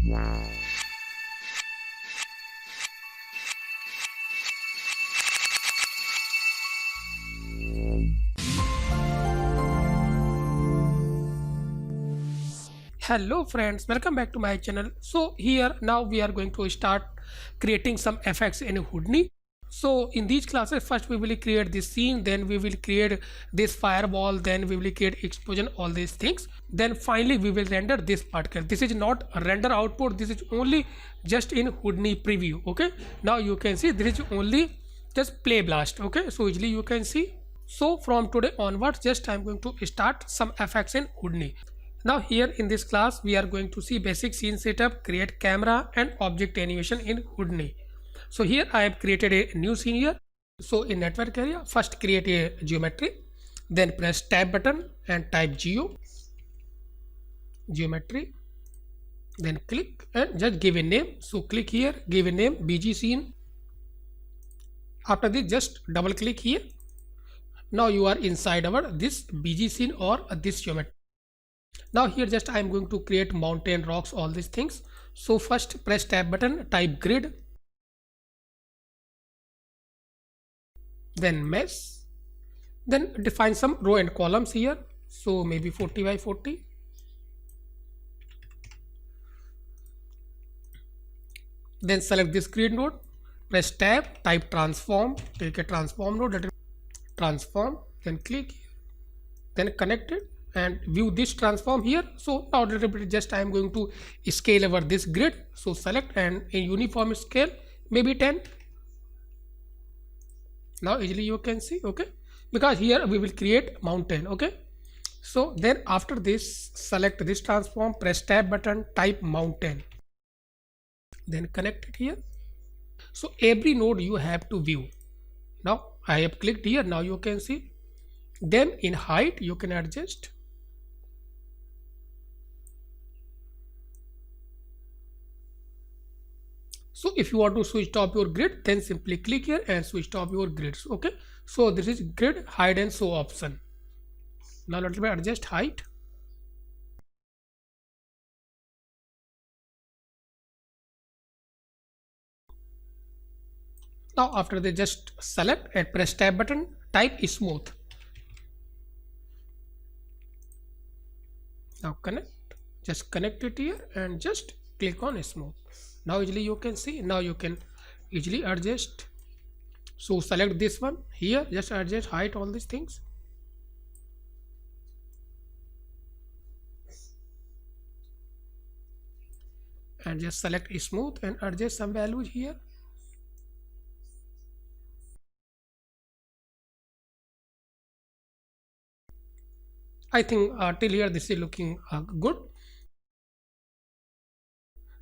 Hello friends, welcome back to my channel. So here now we are going to start creating some effects in Houdini. So in these classes, first we will create this scene, then we will create this fireball, then we will create explosion, all these things. Then finally we will render this particle. This is not a render output, this is only just in Houdini preview. Okay, now you can see this is only just play blast. Okay, so easily you can see. So from today onwards, just I'm going to start some effects in Houdini. Now here in this class we are going to see basic scene setup, create camera and object animation in Houdini. So here I have created a new scene here. So in network area, first create a geometry, then press tab button and type geometry, then click and just give a name. So click here, give a name BG scene. After this just double click here. Now you are inside our this BG scene or this geometry. Now here just I am going to create mountain, rocks, all these things. So first press tab button, type grid, then mesh, then define some row and columns here. So maybe 40 by 40. Then select this grid node, press tab, type transform, take a transform node, let it transform, then click here, then connect it and view this transform here. So now a little bit just I am going to scale over this grid. So select and a uniform scale, maybe 10. Now easily you can see, okay, because here we will create mountain. Okay, so then after this select this transform, press tab button, type mountain, then connect it here. So every node you have to view. Now I have clicked here, now you can see. Then in height you can adjust. So if you want to switch off your grid, then simply click here and switch off your grids. Okay, so this is grid hide and show option. Now let me adjust height. Now after they just select and press tab button, type smooth. Now connect, just connect it here and just click on smooth. Now easily you can see. Now you can easily adjust. So select this one here, just adjust height, all these things. And just select smooth and adjust some values here. I think till here this is looking good.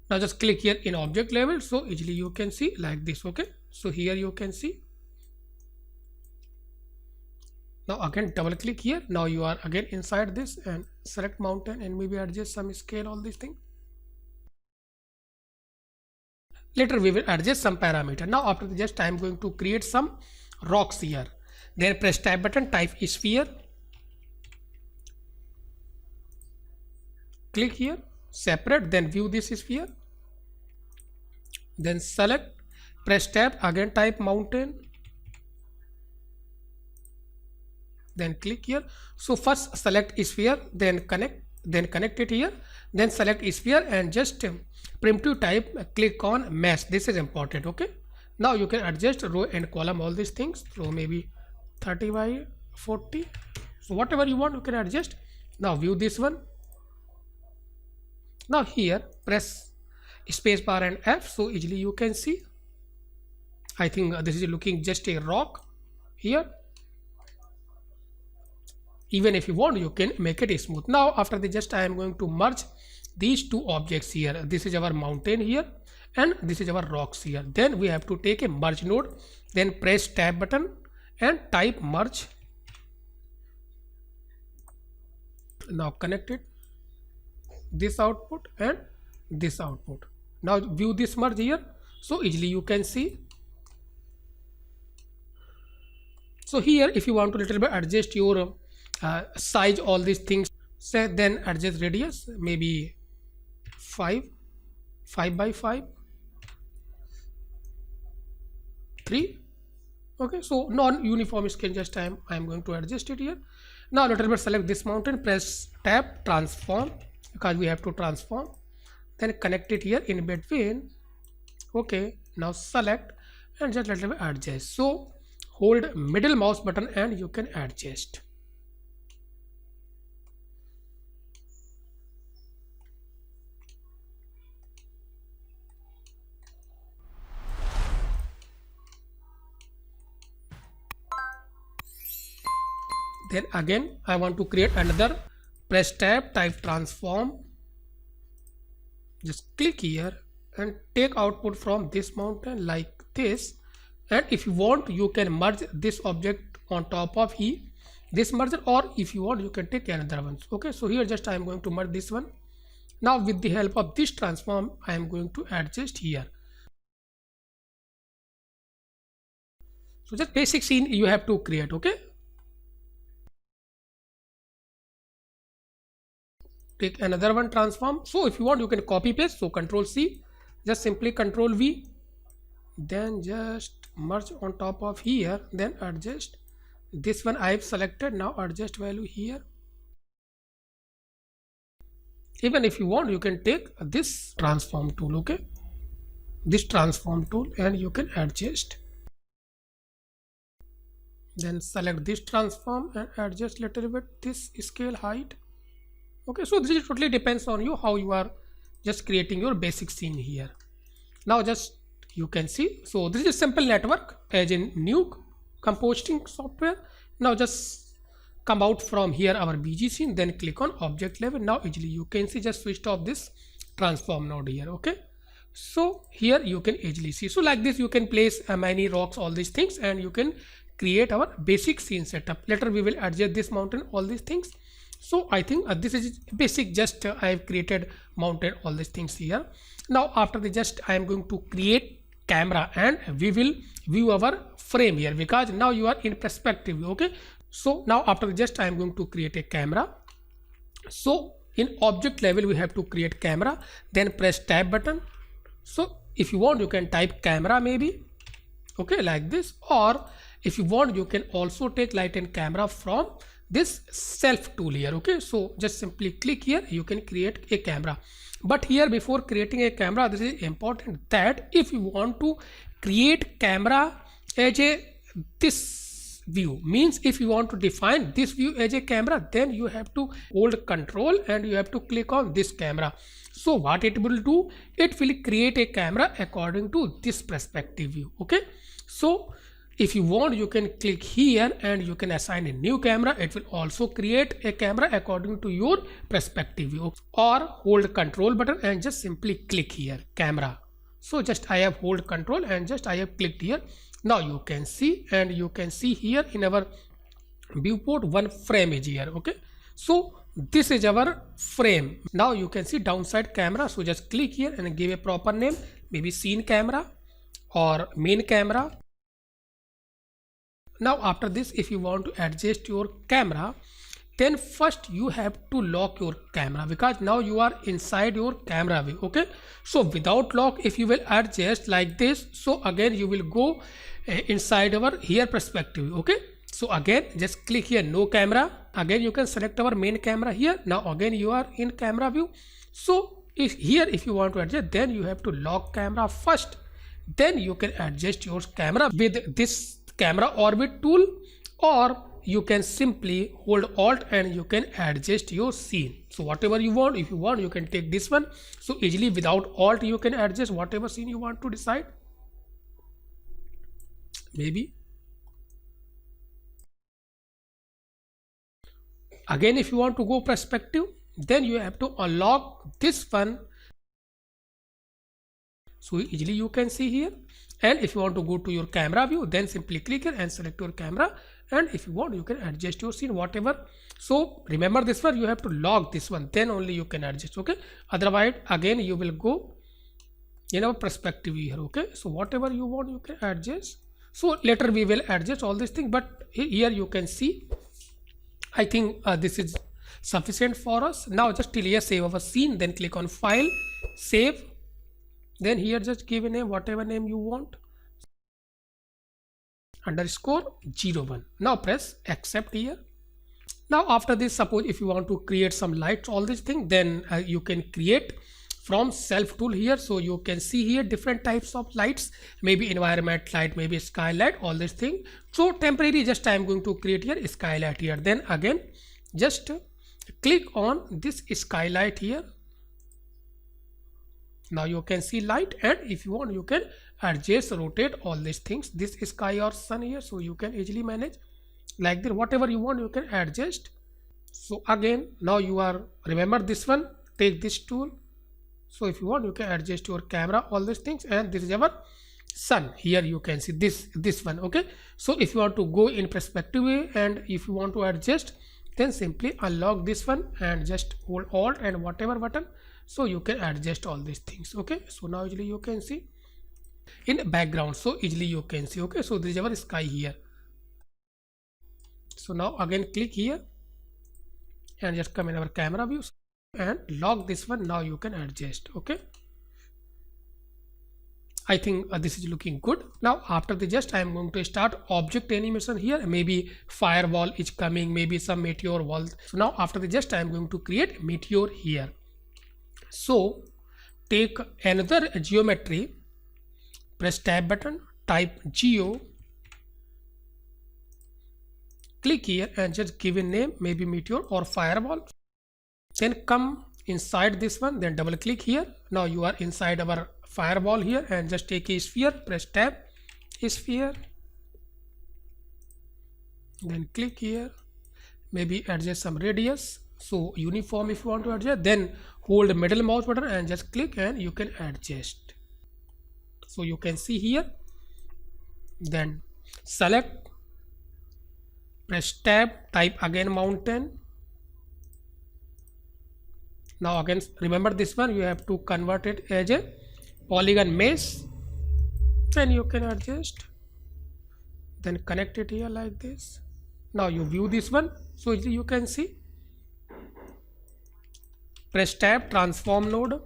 Now just click here in object level, so easily you can see like this. Okay, so here you can see. Now again double click here. Now you are again inside this and select mountain and maybe adjust some scale, all these things. Later we will adjust some parameter. Now after this just I am going to create some rocks here. Then press tab button, type sphere. Click here, separate, then view this sphere, then select, press tab, again type mountain, then click here. So first select sphere, then connect it here, then select sphere and just primitive type, click on mesh. This is important. Okay, now you can adjust row and column, all these things. So maybe 30 by 40, so whatever you want you can adjust. Now view this one. Now here press spacebar and F, so easily you can see. I think this is looking just a rock here. Even if you want you can make it smooth. Now after the just I am going to merge these two objects here. This is our mountain here and this is our rocks here. Then we have to take a merge node, then press tab button and type merge. Now connect it, this output and this output. Now view this merge here, so easily you can see. So here if you want to little bit adjust your size, all these things, say then adjust radius maybe 5, 5 by 5, 3. Okay, so non-uniform scale, just I am going to adjust it here. Now little bit select this mountain, press tab, transform, because we have to transform, then connect it here in between. Okay, now select and just little bit adjust. So hold middle mouse button and you can adjust. Then again I want to create another, press tab, type transform, just click here and take output from this mountain like this. And if you want, you can merge this object on top of this merger, or if you want, you can take another one. Okay, so here just I am going to merge this one. Now with the help of this transform, I am going to adjust here. So just basic scene you have to create. Okay, take another one transform. So if you want, you can copy paste. So Control C, just simply Control V, then just merge on top of here, then adjust. This one I have selected. Now adjust value here. Even if you want, you can take this transform tool. Okay, this transform tool, and you can adjust. Then select this transform and adjust little bit this scale height. Okay, so this totally depends on you, how you are just creating your basic scene here. Now just you can see, so this is a simple network as in Nuke compositing software. Now just come out from here our BG scene, then click on object level. Now easily you can see, just switched off this transform node here. Okay, so here you can easily see. So like this you can place many rocks, all these things, and you can create our basic scene setup. Later we will adjust this mountain, all these things. So I think this is basic, just I have created mountain, all these things here. Now after the just I am going to create camera and we will view our frame here, because now you are in perspective. Okay, so now after the just I am going to create a camera. So in object level we have to create camera, then press tab button. So if you want, you can type camera maybe. Okay, like this, or if you want, you can also take light and camera from this self tool here. Okay, so just simply click here, you can create a camera. But here before creating a camera, this is important that if you want to create camera as a this view, means if you want to define this view as a camera, then you have to hold control and you have to click on this camera. So what it will do, it will create a camera according to this perspective view. Okay, so if you want, you can click here and you can assign a new camera. It will also create a camera according to your perspective view, or hold control button and just simply click here camera. So just I have hold control and just I have clicked here. Now you can see, and you can see here in our viewport one frame is here. Okay, so this is our frame. Now you can see downside camera. So just click here and give a proper name, maybe scene camera or main camera. Now after this, if you want to adjust your camera, then first you have to lock your camera, because now you are inside your camera view. Okay, so without lock, if you will adjust like this, so again you will go inside our here perspective. Okay, so again just click here no camera, again you can select our main camera here. Now again you are in camera view. So if you want to adjust, then you have to lock camera first, then you can adjust your camera with this camera orbit tool, or you can simply hold alt and you can adjust your scene. So whatever you want, if you want, you can take this one. So easily without alt you can adjust whatever scene you want to decide. Maybe again if you want to go perspective, then you have to unlock this one. So easily you can see here. And if you want to go to your camera view, then simply click here and select your camera, and if you want, you can adjust your scene whatever. So remember this one, you have to lock this one, then only you can adjust. Okay, otherwise again you will go in our perspective here. Okay, so whatever you want you can adjust. So later we will adjust all these things, but here you can see, I think this is sufficient for us. Now just till here save our scene, then click on file, save, Then here just give a name, whatever name you want, underscore 01. Now press accept here. Now after this, suppose if you want to create some lights, all this thing, then you can create from self tool here. So you can see here different types of lights, maybe environment light, maybe skylight, all this thing. So temporary, just I am going to create here skylight here. Then again just click on this skylight here. Now you can see light, and if you want you can adjust, rotate all these things, this sky or sun here. So you can easily manage like that, whatever you want you can adjust. So again, now you are remember this one, take this tool. So if you want you can adjust your camera, all these things, and this is our sun here. You can see this one. Okay, so if you want to go in perspective way, and if you want to adjust, then simply unlock this one and just hold alt and whatever button, so you can adjust all these things. Okay, so now easily you can see in background, so easily you can see. Okay, so this is our sky here. So now again click here and just come in our camera views and lock this one. Now you can adjust. Okay, I think this is looking good. Now after the just I am going to start object animation here. Maybe firewall is coming, maybe some meteor wall. So now after the just I am going to create meteor here. So take another geometry, press tab button, type geo, click here and just give a name, maybe meteor or firewall. Then come inside this one, then double click here. Now you are inside our firewall here, and just take a sphere, press tab, sphere, then click here, maybe adjust some radius, so uniform if you want to adjust, then hold middle mouse button and just click and you can adjust. So you can see here, then select, press tab, type again mountain. Now again remember this one, you have to convert it as a polygon mesh, then you can adjust, then connect it here like this. Now you view this one, so you can see, press tab, transform node,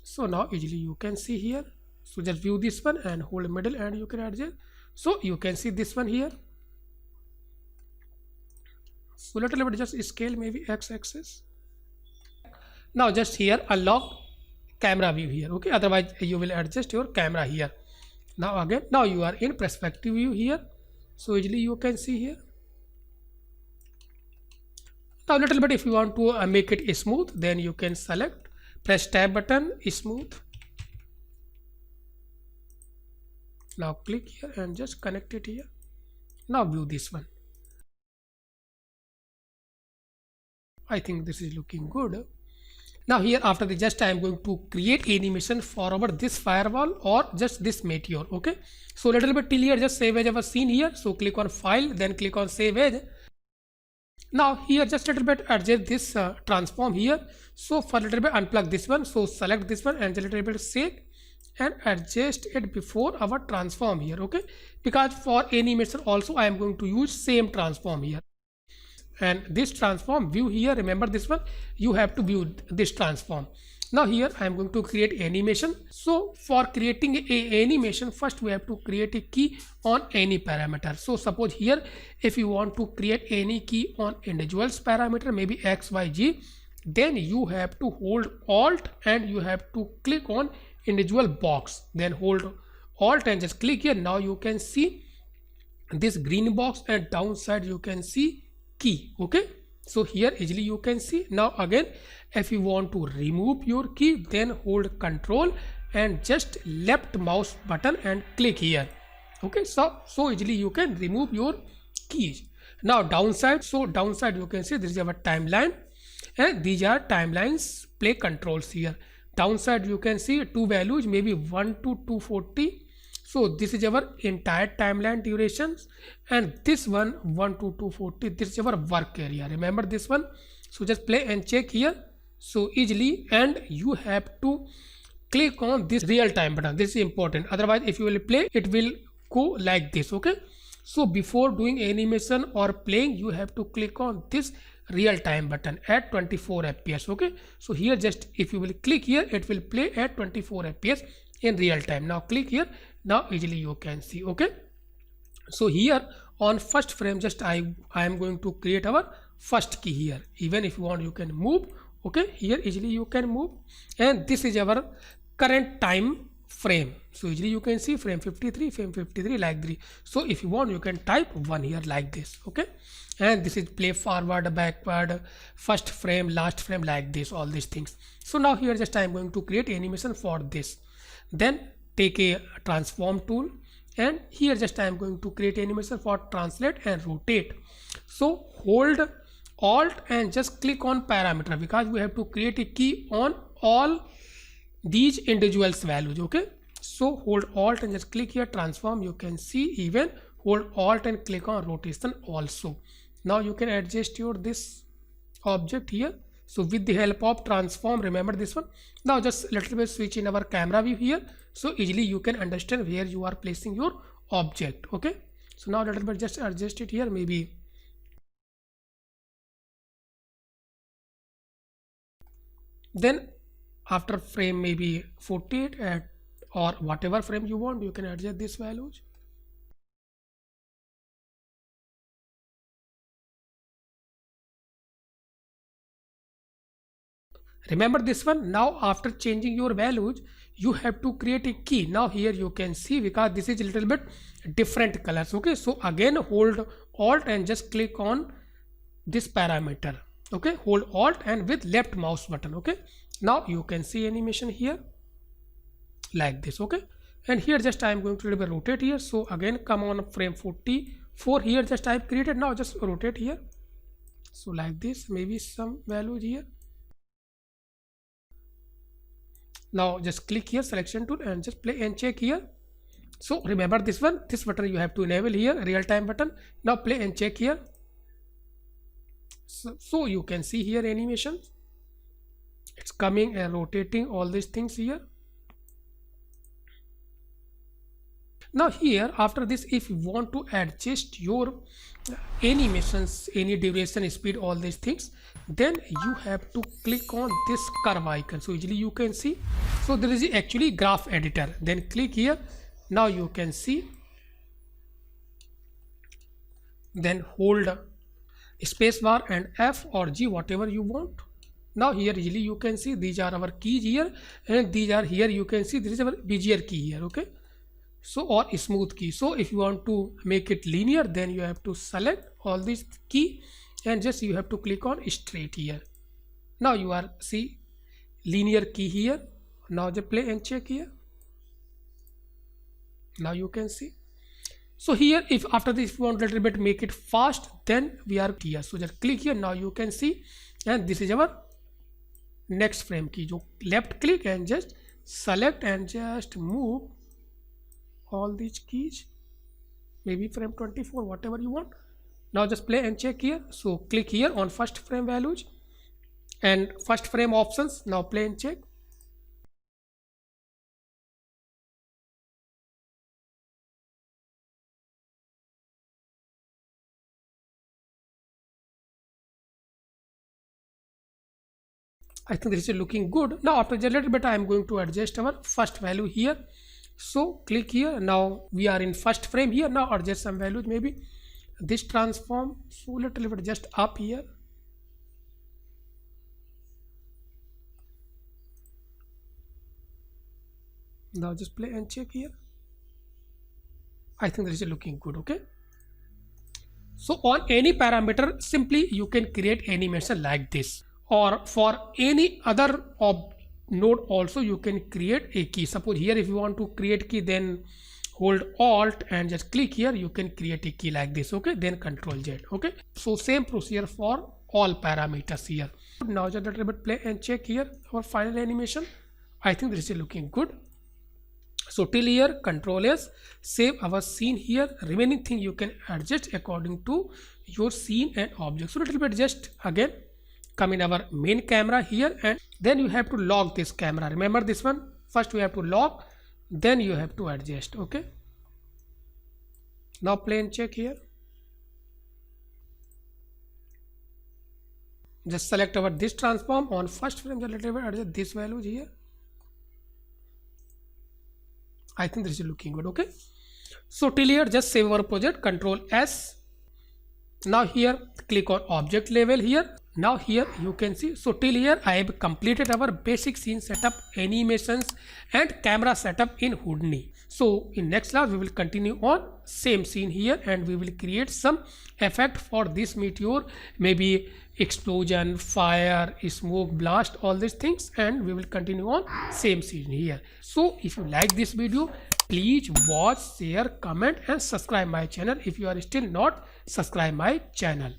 so now easily you can see here. So just view this one and hold middle and you can adjust. So you can see this one here. So little bit just scale, maybe x-axis. Now just here unlock camera view here. Okay, otherwise you will adjust your camera here. Now again, now you are in perspective view here, so easily you can see here. Now little bit if you want to make it smooth, then you can select, press tab button, smooth. Now click here and just connect it here. Now view this one. I think this is looking good. Now here after the just I am going to create animation for our this firewall or just this meteor. Okay, so little bit till here just save as our scene here. So click on file, then click on save as. Now here just little bit adjust this transform here. So for little bit unplug this one, so select this one and a little bit shake and adjust it before our transform here. Okay, because for animation also I am going to use same transform here. And this transform view here, remember this one, you have to view this transform. Now here I am going to create animation. So for creating a animation, first we have to create a key on any parameter. So suppose here if you want to create any key on individuals parameter, maybe x, y, z, then you have to hold alt and you have to click on individual box, then hold alt and just click here. Now you can see this green box and downside you can see key. Okay, so here easily you can see. Now again if you want to remove your key, then hold control and just left mouse button and click here. Okay, so easily you can remove your keys. Now downside, so downside you can see this is our timeline and these are timelines play controls here. Downside you can see two values, maybe 1 to 240. So this is our entire timeline durations, and this one 1 to 240, this is our work area. Remember this one. So just play and check here. So easily, and you have to click on this real time button. This is important. Otherwise, if you will play, it will go like this. Okay. So before doing animation or playing, you have to click on this real time button at 24 fps. Okay, so here just if you will click here, it will play at 24 fps in real time. Now click here, now easily you can see. Okay, so here on first frame, just I am going to create our first key here. Even if you want, you can move. Okay, here easily you can move, and this is our current time frame. So easily you can see frame 53, frame 53 like this. So if you want, you can type 1 here like this. Okay, and this is play forward, backward, first frame, last frame like this, all these things. So now here just I am going to create animation for this. Then take a transform tool, and here just I am going to create animation for translate and rotate. So hold alt and just click on parameter, because we have to create a key on all these individuals values. Okay, so hold alt and just click here transform. You can see, even hold alt and click on rotation also. Now you can adjust your this object here. So with the help of transform, remember this one. Now just little bit switch in our camera view here, so easily you can understand where you are placing your object. Okay, so now little bit just adjust it here, maybe then after frame maybe 48 at or whatever frame you want, you can adjust these values. Remember this one. Now after changing your values, you have to create a key. Now here you can see, because this is a little bit different colors. Okay, so again hold alt and just click on this parameter. Okay, hold alt and with left mouse button. Okay, now you can see animation here like this. Okay, and here just I am going to little bit rotate here. So again come on frame 44 here, just I have created. Now just rotate here, so like this, maybe some values here. Now just click here selection tool and just play and check here. So remember this one, this button you have to enable here, real time button. Now play and check here. So you can see here animation, it's coming and rotating all these things here. Now here after this, if you want to adjust your animations, any duration, speed, all these things, then you have to click on this curve icon. So easily you can see, so there is actually graph editor. Then click here. Now you can see, then hold spacebar and F or G, whatever you want. Now here easily you can see these are our keys here, and these are here you can see this is our Bezier key here. Okay, so or smooth key. So if you want to make it linear, then you have to select all these key and just you have to click on straight here. Now you are see linear key here. Now just play and check here. Now you can see. So here if after this you want a little bit make it fast, then we are here. So just click here. Now you can see, and this is our next frame key. So left click and just select and just move all these keys, maybe frame 24, whatever you want. Now just play and check here. So click here on first frame values and first frame options. Now play and check. I think this is looking good. Now after a little bit I am going to adjust our first value here. So click here. Now we are in first frame here. Now adjust some values, maybe this transform, so little bit just up here. Now just play and check here. I think this is looking good. Okay, so on any parameter simply you can create animation like this, or for any other node also you can create a key. Suppose here if you want to create key, then hold alt and just click here, you can create a key like this. Okay, then control Z. Okay, so same procedure for all parameters here. Now just a little bit play and check here our final animation. I think this is looking good. So till here control S, save our scene here. Remaining thing you can adjust according to your scene and object. So little bit just again come in our main camera here, and then you have to lock this camera. Remember this one, first you have to lock, then you have to adjust. Okay, Now plane check here. Just select our this transform on first frame generated, adjust this value here. I think this is looking good. Okay, so till here just save our project, Control S. Now here click on object level here. Now here you can see, so till here I have completed our basic scene setup, animations and camera setup in Houdini. So in next class we will continue on same scene here and we will create some effect for this meteor, maybe explosion, fire, smoke, blast, all these things, and we will continue on same scene here. So if you like this video, please watch, share, comment and subscribe my channel if you are still not subscribe my channel.